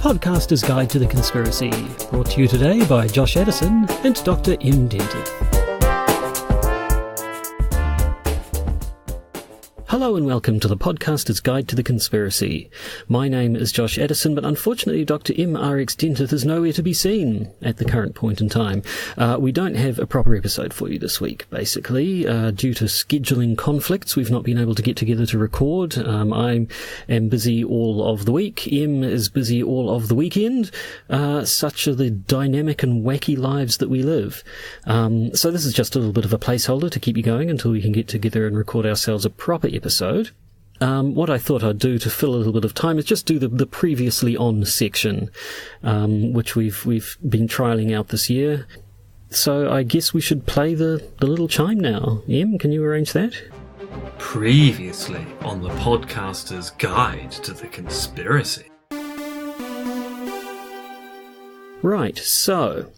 Podcaster's Guide to the Conspiracy, brought to you today by Josh Addison and Dr. M. Denton. Hello and welcome to the Podcaster's Guide to the Conspiracy. My name is Josh Addison, but unfortunately Dr. M. R.X. Dentith is nowhere to be seen at the current point in time. We don't have a proper episode for you this week, basically. Due to scheduling conflicts, we've not been able to get together to record. I am busy all of the week. M is busy all of the weekend. Such are the dynamic and wacky lives that we live. So this is just a little bit of a placeholder to keep you going until we can get together and record ourselves a proper episode. What I thought I'd do to fill a little bit of time is just do the previously on section, which we've been trialling out this year. So I guess we should play the little chime now. Em, can you arrange that? Previously on the Podcaster's Guide to the Conspiracy. Right, so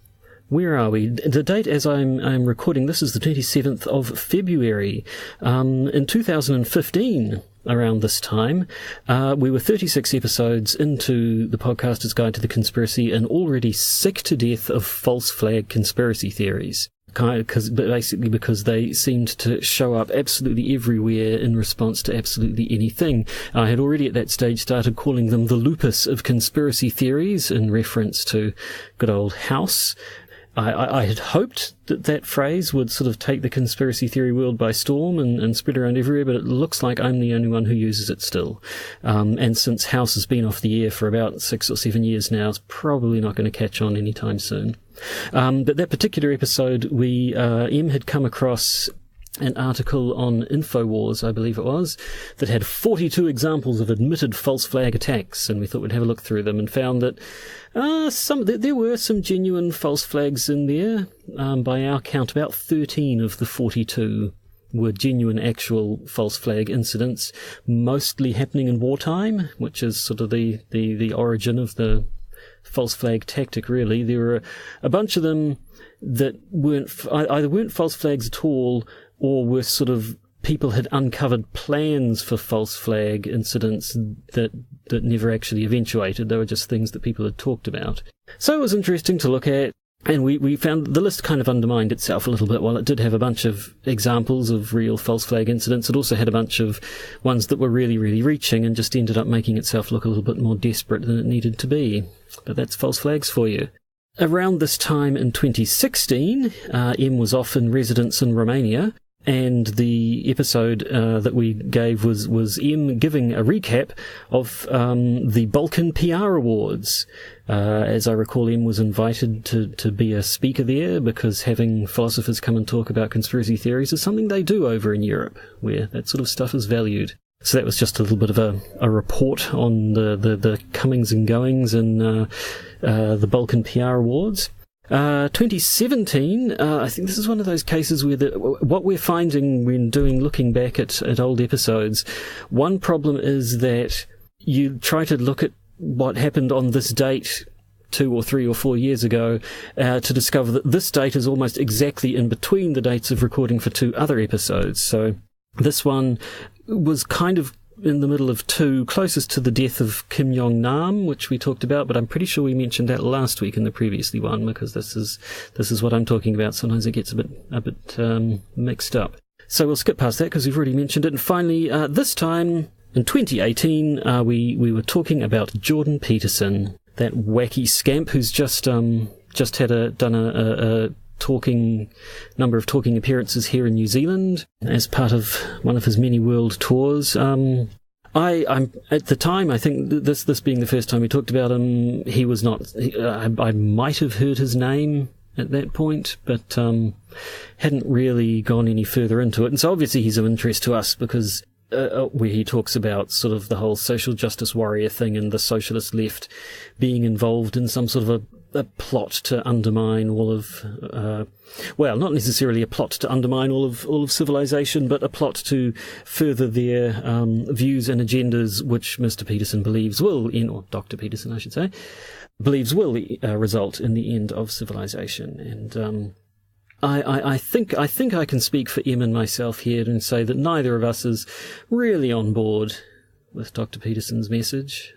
where are we? The date as I'm recording this is the 27th of February. In 2015, around this time, we were 36 episodes into the Podcaster's Guide to the Conspiracy and already sick to death of false flag conspiracy theories. Basically because they seemed to show up absolutely everywhere in response to absolutely anything. I had already at that stage started calling them the lupus of conspiracy theories in reference to good old House. I had hoped that phrase would sort of take the conspiracy theory world by storm and spread around everywhere, but it looks like I'm the only one who uses it still. And since House has been off the air for about 6 or 7 years now, it's probably not going to catch on anytime soon. But that particular episode, M had come across an article on InfoWars, I believe it was, that had 42 examples of admitted false flag attacks, and we thought we'd have a look through them and found that there were some genuine false flags in there. By our count, about 13 of the 42 were genuine actual false flag incidents, mostly happening in wartime, which is sort of the origin of the false flag tactic, really. There were a bunch of them that either weren't false flags at all, or were sort of people had uncovered plans for false flag incidents that never actually eventuated. They were just things that people had talked about. So it was interesting to look at, and we found the list kind of undermined itself a little bit. While it did have a bunch of examples of real false flag incidents, it also had a bunch of ones that were really, really reaching and just ended up making itself look a little bit more desperate than it needed to be. But that's false flags for you. Around this time in 2016, M was off in residence in Romania, and the episode that we gave was M giving a recap of the Balkan PR Awards. As I recall, M was invited to be a speaker there because having philosophers come and talk about conspiracy theories is something they do over in Europe, where that sort of stuff is valued. So that was just a little bit of a report on the comings and goings in the Balkan PR Awards. 2017, I think this is one of those cases where what we're finding when looking back at old episodes, one problem is that you try to look at what happened on this date 2 or 3 or 4 years ago to discover that this date is almost exactly in between the dates of recording for 2 other episodes. So this one was kind of in the middle of 2, closest to the death of Kim Jong-nam, which we talked about, but I'm pretty sure we mentioned that last week in the previously one, because this is what I'm talking about. Sometimes it gets a bit mixed up. So we'll skip past that because we've already mentioned it. And finally, this time in 2018, we were talking about Jordan Peterson, that wacky scamp who's just done a number of talking appearances here in New Zealand as part of one of his many world tours. I'm at the time, I think this being the first time we talked about him, he was not. I might have heard his name at that point, but hadn't really gone any further into it. And so obviously he's of interest to us because where he talks about sort of the whole social justice warrior thing and the socialist left being involved in some sort of a plot to undermine all of, not necessarily a plot to undermine all of civilization, but a plot to further their views and agendas, which Mr. Peterson believes or Dr. Peterson, I should say, believes will result in the end of civilization. And I think I can speak for Em and myself here and say that neither of us is really on board with Dr. Peterson's message.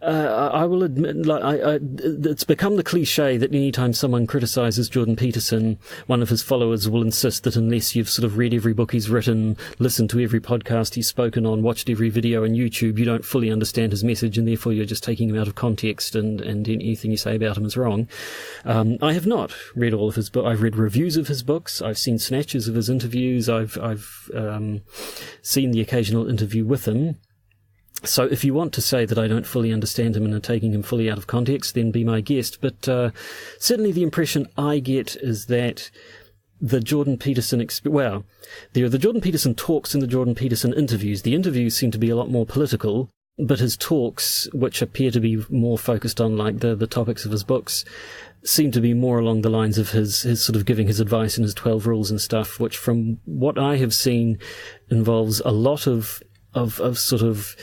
I will admit, it's become the cliche that anytime someone criticises Jordan Peterson, one of his followers will insist that unless you've sort of read every book he's written, listened to every podcast he's spoken on, watched every video on YouTube, you don't fully understand his message, and therefore you're just taking him out of context, and anything you say about him is wrong. I have not read all of his books. I've read reviews of his books. I've seen snatches of his interviews. I've seen the occasional interview with him. So if you want to say that I don't fully understand him and are taking him fully out of context, then be my guest. But certainly the impression I get is that the Jordan Peterson there are the Jordan Peterson talks and the Jordan Peterson interviews. The interviews seem to be a lot more political, but his talks, which appear to be more focused on like the topics of his books, seem to be more along the lines of his sort of giving his advice and his 12 rules and stuff, which from what I have seen involves a lot of sort of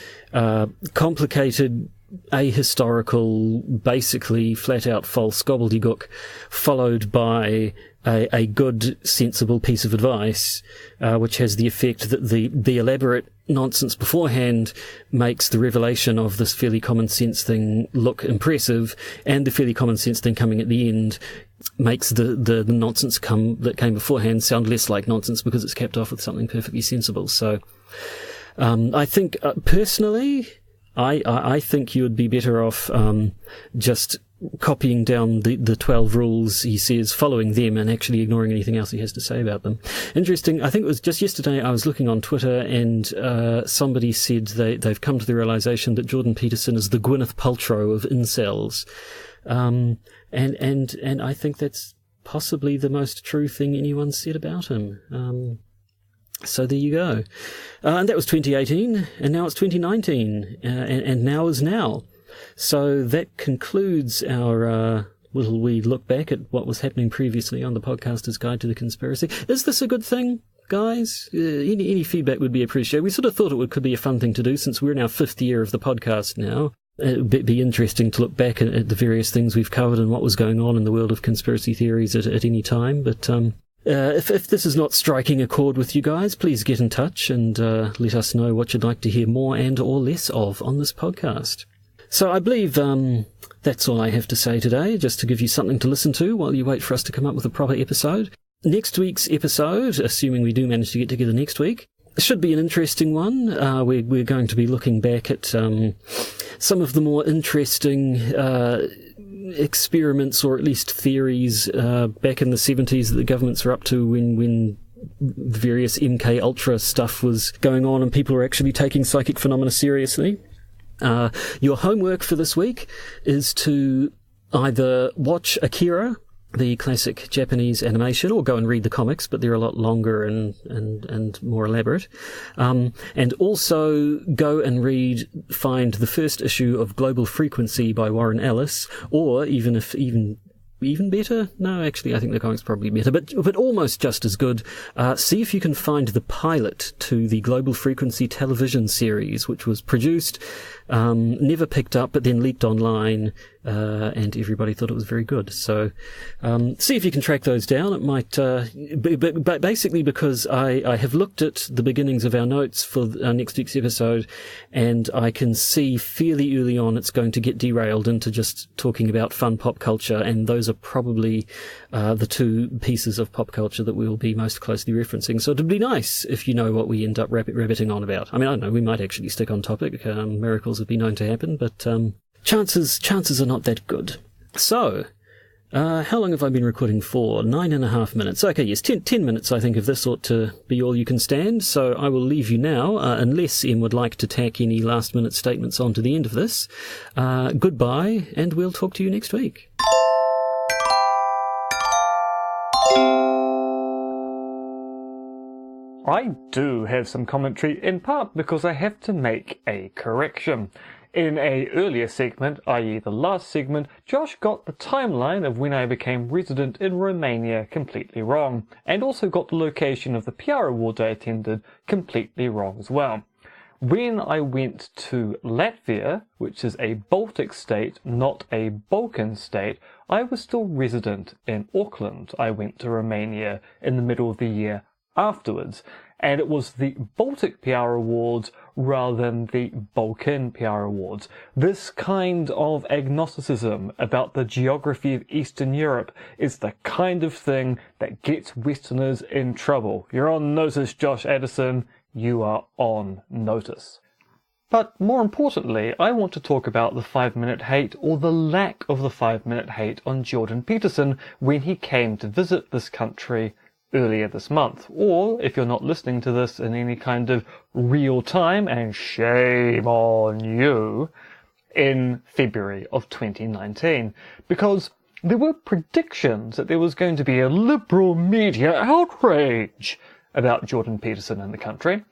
complicated, ahistorical, basically flat-out false gobbledygook, followed by a good, sensible piece of advice, which has the effect that the elaborate nonsense beforehand makes the revelation of this fairly common sense thing look impressive, and the fairly common sense thing coming at the end makes the nonsense that came beforehand sound less like nonsense because it's capped off with something perfectly sensible. So I think, personally, I think you would be better off just copying down the 12 rules he says, following them, and actually ignoring anything else he has to say about them. Interesting, I think it was just yesterday I was looking on Twitter, and somebody said they've come to the realization that Jordan Peterson is the Gwyneth Paltrow of incels. And I think that's possibly the most true thing anyone's said about him. So there you go. And that was 2018, and now it's 2019, and now is now. So that concludes our little wee look back at what was happening previously on the Podcaster's Guide to the Conspiracy. Is this a good thing, guys? Any feedback would be appreciated. We sort of thought it could be a fun thing to do since we're in our 5th year of the podcast now. It would be interesting to look back at the various things we've covered and what was going on in the world of conspiracy theories at any time, but if this is not striking a chord with you guys, please get in touch and let us know what you'd like to hear more and or less of on this podcast. So I believe that's all I have to say today, just to give you something to listen to while you wait for us to come up with a proper episode. Next week's episode, assuming we do manage to get together next week, should be an interesting one. We're going to be looking back at some of the more interesting experiments, or at least theories, back in the 70s that the governments were up to when various MK Ultra stuff was going on and people were actually taking psychic phenomena seriously. Your homework for this week is to either watch Akira, the classic Japanese animation, or go and read the comics, but they're a lot longer and more elaborate. And also go and find the first issue of Global Frequency by Warren Ellis, or even better? No, actually, I think the comic's probably better, but almost just as good. See if you can find the pilot to the Global Frequency television series, which was produced, never picked up, but then leaked online, and everybody thought it was very good. So, see if you can track those down. It might, but basically because I have looked at the beginnings of our notes for our next week's episode, and I can see fairly early on it's going to get derailed into just talking about fun pop culture, and those are probably the two pieces of pop culture that we will be most closely referencing. So it'd be nice if you know what we end up rabbiting on about. I mean, I don't know, we might actually stick on topic. Miracles have been known to happen, but chances are not that good. So, how long have I been recording for? 9.5 minutes. Okay, yes, 10 minutes I think of this ought to be all you can stand, so I will leave you now, unless Em would like to tack any last-minute statements on to the end of this. Goodbye, and we'll talk to you next week. I do have some commentary, in part because I have to make a correction. In a earlier segment, i.e. the last segment, Josh got the timeline of when I became resident in Romania completely wrong, and also got the location of the PR award I attended completely wrong as well. When I went to Latvia, which is a Baltic state, not a Balkan state, I was still resident in Auckland. I went to Romania in the middle of the year afterwards, and it was the Baltic PR Awards rather than the Balkan PR Awards. This kind of agnosticism about the geography of Eastern Europe is the kind of thing that gets Westerners in trouble. You're on notice, Josh Addison. You are on notice. But more importantly, I want to talk about the 5-minute hate, or the lack of the 5-minute hate, on Jordan Peterson when he came to visit this country earlier this month. Or, if you're not listening to this in any kind of real time, and shame on you, in February of 2019. Because there were predictions that there was going to be a liberal media outrage about Jordan Peterson in the country.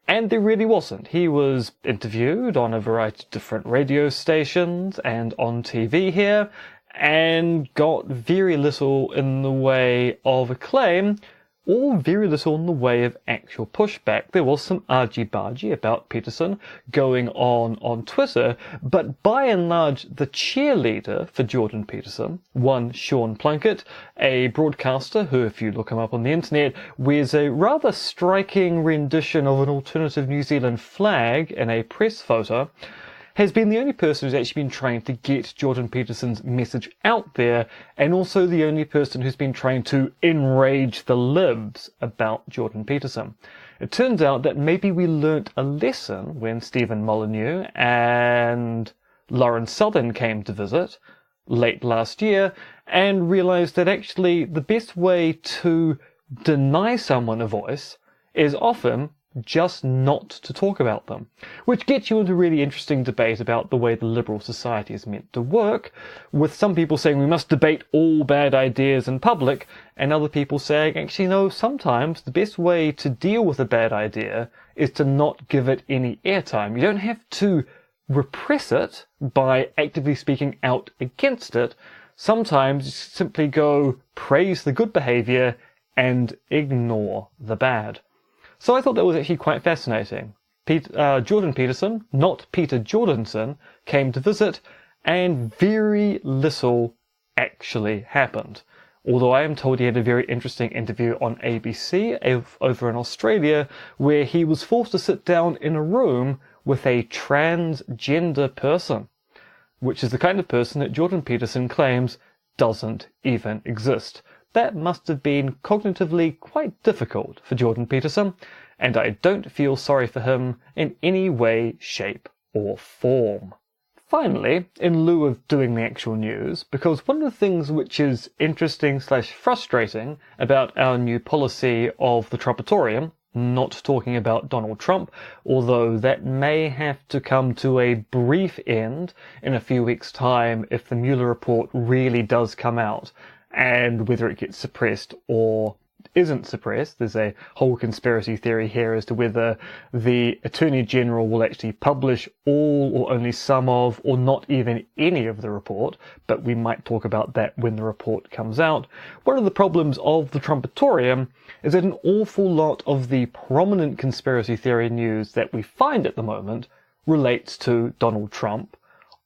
And there really wasn't. He was interviewed on a variety of different radio stations and on TV here, and got very little in the way of acclaim, or very little in the way of actual pushback. There was some argy-bargy about Peterson going on Twitter, but by and large, the cheerleader for Jordan Peterson, one Sean Plunkett, a broadcaster who, if you look him up on the internet, wears a rather striking rendition of an alternative New Zealand flag in a press photo, has been the only person who's actually been trying to get Jordan Peterson's message out there, and also the only person who's been trying to enrage the libs about Jordan Peterson. It turns out that maybe we learnt a lesson when Stephen Molyneux and Lauren Southern came to visit late last year, and realised that actually the best way to deny someone a voice is often just not to talk about them, which gets you into a really interesting debate about the way the liberal society is meant to work, with some people saying we must debate all bad ideas in public, and other people saying, actually no, sometimes the best way to deal with a bad idea is to not give it any airtime. You don't have to repress it by actively speaking out against it. Sometimes you simply go praise the good behaviour and ignore the bad. So I thought that was actually quite fascinating. Jordan Peterson, not Peter Jordanson, came to visit, and very little actually happened. Although I am told he had a very interesting interview on ABC over in Australia, where he was forced to sit down in a room with a transgender person, which is the kind of person that Jordan Peterson claims doesn't even exist. That must have been cognitively quite difficult for Jordan Peterson, and I don't feel sorry for him in any way, shape, or form. Finally, in lieu of doing the actual news, because one of the things which is interesting/frustrating about our new policy of the Trumpatorium, not talking about Donald Trump, although that may have to come to a brief end in a few weeks' time if the Mueller report really does come out, and whether it gets suppressed or isn't suppressed. There's a whole conspiracy theory here as to whether the Attorney General will actually publish all or only some of, or not even any of the report, but we might talk about that when the report comes out. One of the problems of the Trumpatorium is that an awful lot of the prominent conspiracy theory news that we find at the moment relates to Donald Trump,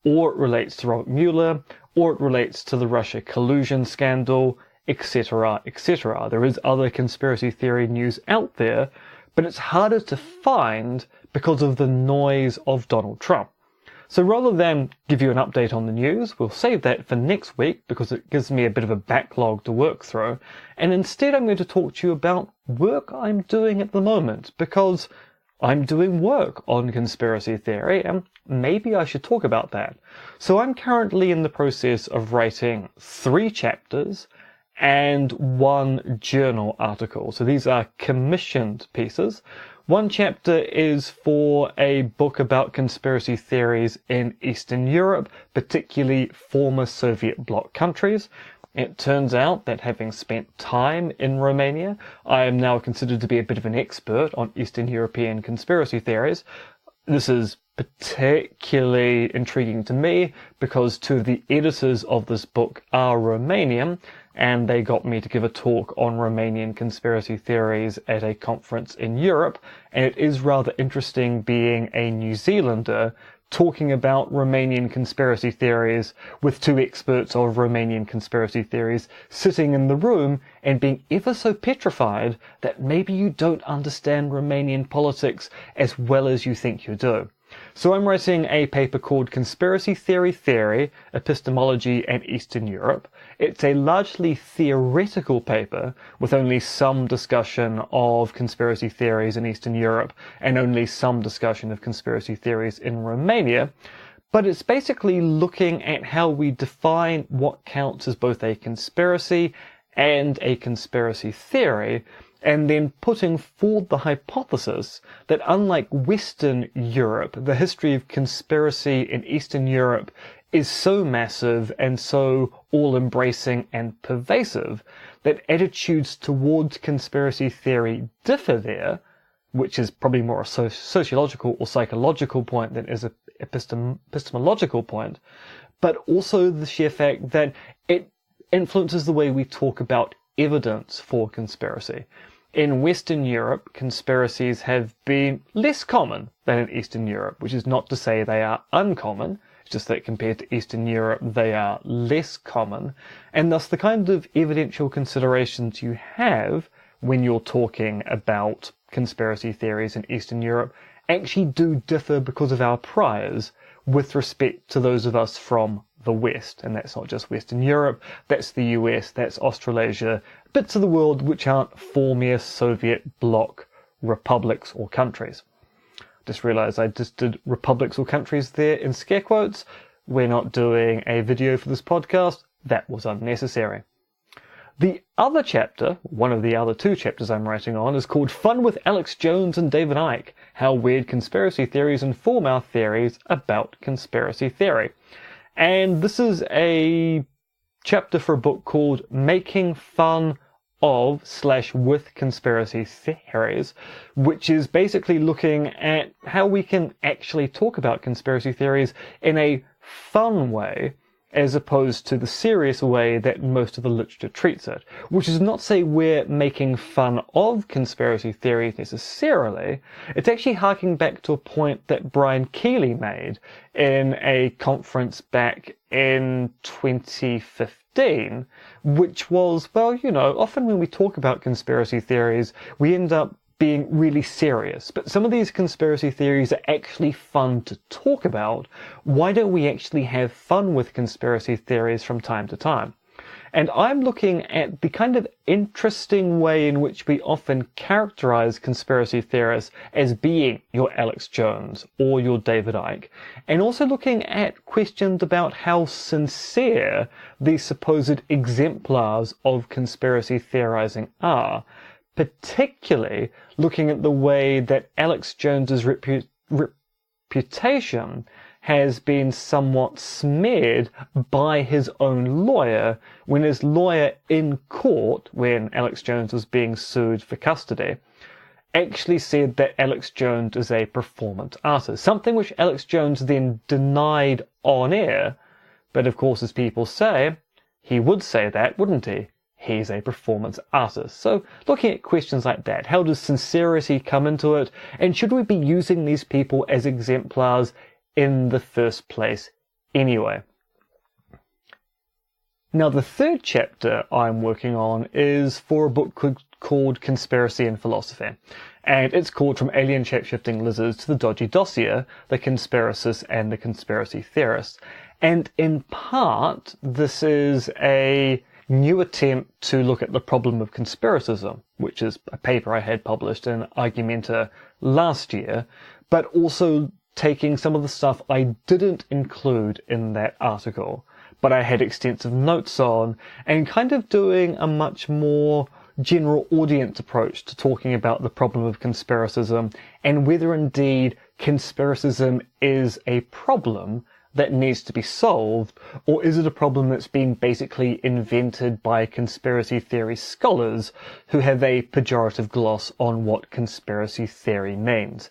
or it relates to Robert Mueller, or it relates to the Russia collusion scandal, etc., etc. There is other conspiracy theory news out there, but it's harder to find because of the noise of Donald Trump. So rather than give you an update on the news, we'll save that for next week because it gives me a bit of a backlog to work through, and instead I'm going to talk to you about work I'm doing at the moment, because I'm doing work on conspiracy theory, and maybe I should talk about that. So I'm currently in the process of writing 3 chapters and 1 journal article. So these are commissioned pieces. One chapter is for a book about conspiracy theories in Eastern Europe, particularly former Soviet bloc countries. It turns out that having spent time in Romania, I am now considered to be a bit of an expert on Eastern European conspiracy theories. This is particularly intriguing to me because 2 of the editors of this book are Romanian, and they got me to give a talk on Romanian conspiracy theories at a conference in Europe, and it is rather interesting being a New Zealander talking about Romanian conspiracy theories with two experts of Romanian conspiracy theories sitting in the room and being ever so petrified that maybe you don't understand Romanian politics as well as you think you do. So I'm writing a paper called Conspiracy Theory, Epistemology and Eastern Europe. It's a largely theoretical paper with only some discussion of conspiracy theories in Eastern Europe and only some discussion of conspiracy theories in Romania. But it's basically looking at how we define what counts as both a conspiracy and a conspiracy theory, and then putting forward the hypothesis that unlike Western Europe, the history of conspiracy in Eastern Europe is so massive and so all-embracing and pervasive that attitudes towards conspiracy theory differ there, which is probably more a sociological or psychological point than is an epistemological point, but also the sheer fact that it influences the way we talk about evidence for conspiracy. In Western Europe, conspiracies have been less common than in Eastern Europe, which is not to say they are uncommon. It's just that compared to Eastern Europe, they are less common. And thus the kind of evidential considerations you have when you're talking about conspiracy theories in Eastern Europe actually do differ because of our priors with respect to those of us from the West. And that's not just Western Europe, that's the US, that's Australasia, bits of the world which aren't former Soviet bloc republics or countries. Just realised I just did republics or countries there in scare quotes. We're not doing a video for this podcast. That was unnecessary. The other chapter, one of the other two chapters I'm writing on, is called Fun with Alex Jones and David Icke, How Weird Conspiracy Theories Inform Our Theories About Conspiracy Theory. And this is a chapter for a book called Making Fun of / with Conspiracy Theories, which is basically looking at how we can actually talk about conspiracy theories in a fun way as opposed to the serious way that most of the literature treats it. Which is not to say we're making fun of conspiracy theories necessarily. It's actually harking back to a point that Brian Keeley made in a conference back in 2015, which was, well, you know, often when we talk about conspiracy theories, we end up being really serious. But some of these conspiracy theories are actually fun to talk about. Why don't we actually have fun with conspiracy theories from time to time? And I'm looking at the kind of interesting way in which we often characterize conspiracy theorists as being your Alex Jones or your David Icke, and also looking at questions about how sincere these supposed exemplars of conspiracy theorizing are, particularly looking at the way that Alex Jones's reputation has been somewhat smeared by his own lawyer when his lawyer in court, when Alex Jones was being sued for custody, actually said that Alex Jones is a performance artist, something which Alex Jones then denied on air. But of course, as people say, he would say that, wouldn't he? He's a performance artist. So looking at questions like that, how does sincerity come into it? And should we be using these people as exemplars in the first place anyway? Now, the third chapter I'm working on is for a book called Conspiracy and Philosophy. And it's called From Alien Shape-Shifting Lizards to the Dodgy Dossier, the Conspiracists and the Conspiracy Theorists. And in part, this is a new attempt to look at the problem of conspiracism, which is a paper I had published in Argumenta last year, but also taking some of the stuff I didn't include in that article, but I had extensive notes on, and kind of doing a much more general audience approach to talking about the problem of conspiracism and whether indeed conspiracism is a problem that needs to be solved, or is it a problem that's been basically invented by conspiracy theory scholars who have a pejorative gloss on what conspiracy theory means.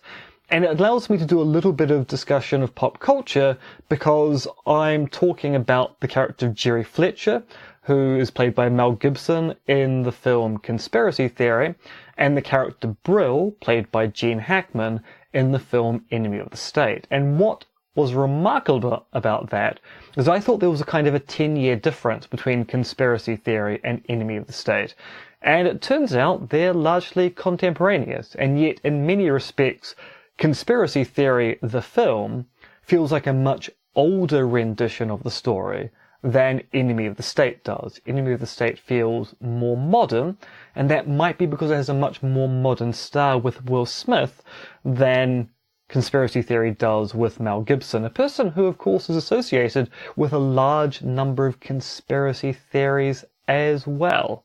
And it allows me to do a little bit of discussion of pop culture because I'm talking about the character of Jerry Fletcher, who is played by Mel Gibson in the film Conspiracy Theory, and the character Brill, played by Gene Hackman, in the film Enemy of the State. And what was remarkable about that is I thought there was a kind of a 10-year difference between conspiracy theory and enemy of the state. And it turns out they're largely contemporaneous, and yet in many respects, Conspiracy Theory, the film, feels like a much older rendition of the story than Enemy of the State does. Enemy of the State feels more modern, and that might be because it has a much more modern style with Will Smith than Conspiracy Theory does with Mel Gibson, a person who, of course, is associated with a large number of conspiracy theories as well.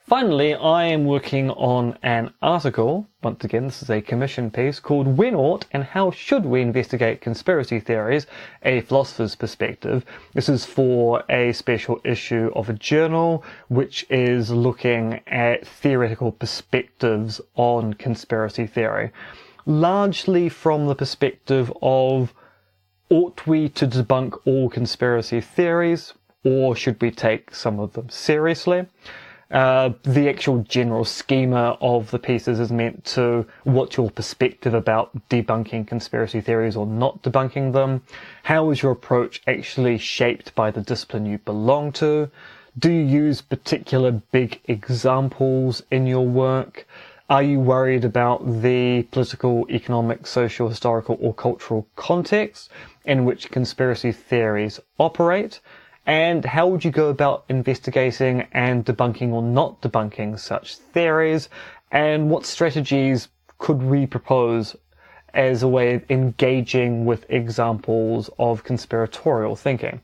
Finally, I am working on an article, once again this is a commission piece, called When Ought and How Should We Investigate Conspiracy Theories? A Philosopher's Perspective. This is for a special issue of a journal which is looking at theoretical perspectives on conspiracy theory. Largely from the perspective of, ought we to debunk all conspiracy theories, or should we take some of them seriously? The actual general schema of the pieces is meant to, what's your perspective about debunking conspiracy theories or not debunking them? How is your approach actually shaped by the discipline you belong to? Do you use particular big examples in your work? Are you worried about the political, economic, social, historical, or cultural context in which conspiracy theories operate? And how would you go about investigating and debunking or not debunking such theories? And what strategies could we propose as a way of engaging with examples of conspiratorial thinking?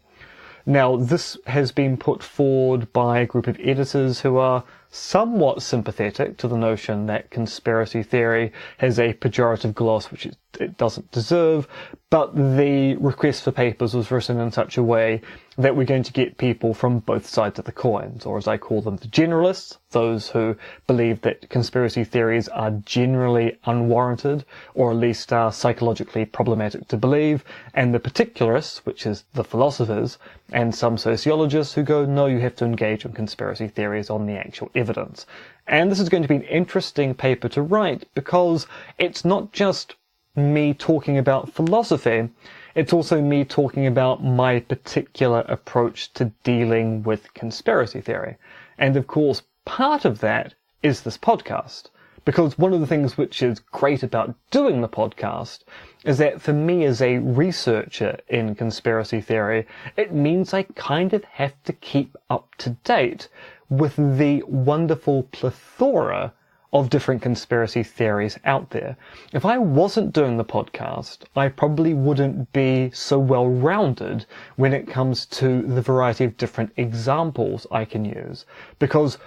Now, this has been put forward by a group of editors who are somewhat sympathetic to the notion that conspiracy theory has a pejorative gloss which it doesn't deserve, but the request for papers was written in such a way that we're going to get people from both sides of the coins, or as I call them, the generalists, those who believe that conspiracy theories are generally unwarranted, or at least are psychologically problematic to believe, and the particularists, which is the philosophers, and some sociologists who go, no, you have to engage in conspiracy theories on the actual evidence. And this is going to be an interesting paper to write, because it's not just me talking about philosophy, it's also me talking about my particular approach to dealing with conspiracy theory. And of course, part of that is this podcast. Because one of the things which is great about doing the podcast is that for me as a researcher in conspiracy theory, it means I kind of have to keep up to date with the wonderful plethora of different conspiracy theories out there. If I wasn't doing the podcast, I probably wouldn't be so well-rounded when it comes to the variety of different examples I can use. Because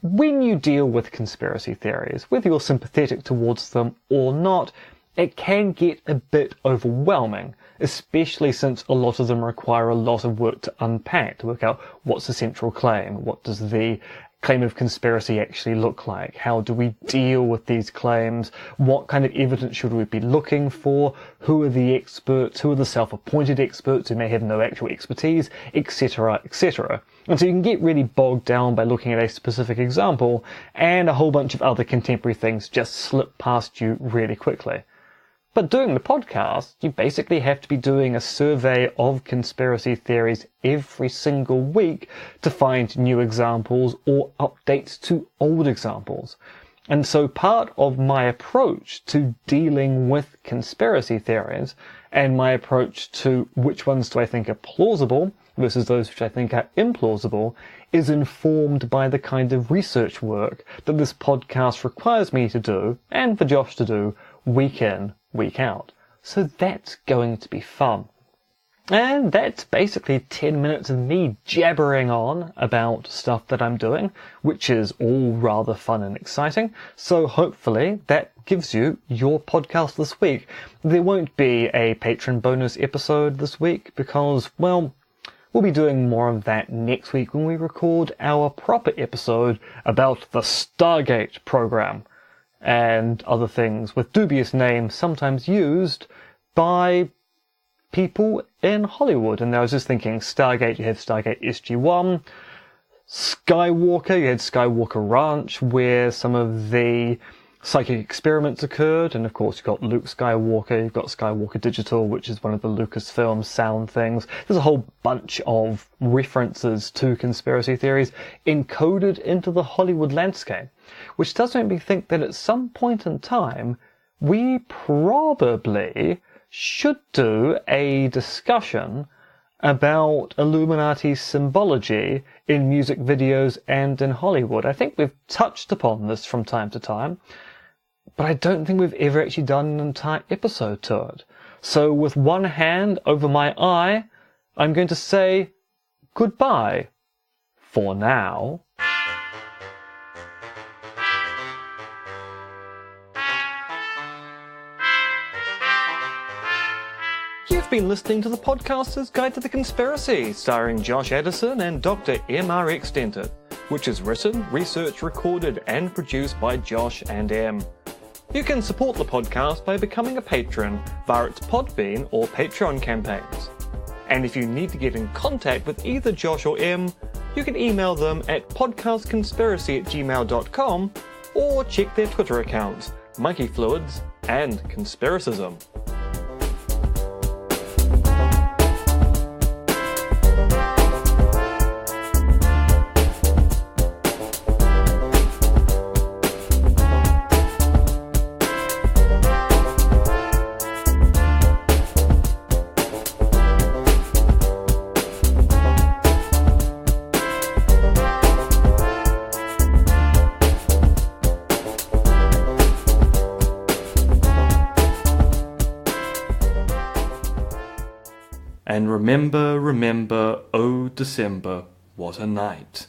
when you deal with conspiracy theories, whether you're sympathetic towards them or not, it can get a bit overwhelming, especially since a lot of them require a lot of work to unpack, to work out what's the central claim, what does the claim of conspiracy actually look like? How do we deal with these claims? What kind of evidence should we be looking for? Who are the experts? Who are the self-appointed experts who may have no actual expertise, etc., etc. And so you can get really bogged down by looking at a specific example, and a whole bunch of other contemporary things just slip past you really quickly. But doing the podcast, you basically have to be doing a survey of conspiracy theories every single week to find new examples or updates to old examples. And so part of my approach to dealing with conspiracy theories, and my approach to which ones do I think are plausible versus those which I think are implausible, is informed by the kind of research work that this podcast requires me to do, and for Josh to do, week in, week out. So that's going to be fun. And that's basically 10 minutes of me jabbering on about stuff that I'm doing, which is all rather fun and exciting. So hopefully that gives you your podcast this week. There won't be a patron bonus episode this week because, well, we'll be doing more of that next week when we record our proper episode about the Stargate program and other things with dubious names sometimes used by people in Hollywood. And I was just thinking, Stargate, you have Stargate SG-1, Skywalker, you had Skywalker Ranch, where some of the psychic experiments occurred, and of course you've got Luke Skywalker, you've got Skywalker Digital, which is one of the Lucasfilm sound things. There's a whole bunch of references to conspiracy theories encoded into the Hollywood landscape, which does make me think that at some point in time, we probably should do a discussion about Illuminati symbology in music videos and in Hollywood. I think we've touched upon this from time to time, but I don't think we've ever actually done an entire episode to it. So with one hand over my eye, I'm going to say goodbye for now. You've been listening to the Podcaster's Guide to the Conspiracy, starring Josh Addison and Dr. MRX Denton, which is written, researched, recorded and produced by Josh and M. You can support the podcast by becoming a patron via its Podbean or Patreon campaigns. And if you need to get in contact with either Josh or M, you can email them at podcastconspiracy@gmail.com or check their Twitter accounts, monkeyfluids and Conspiracism. And remember, oh December, what a night.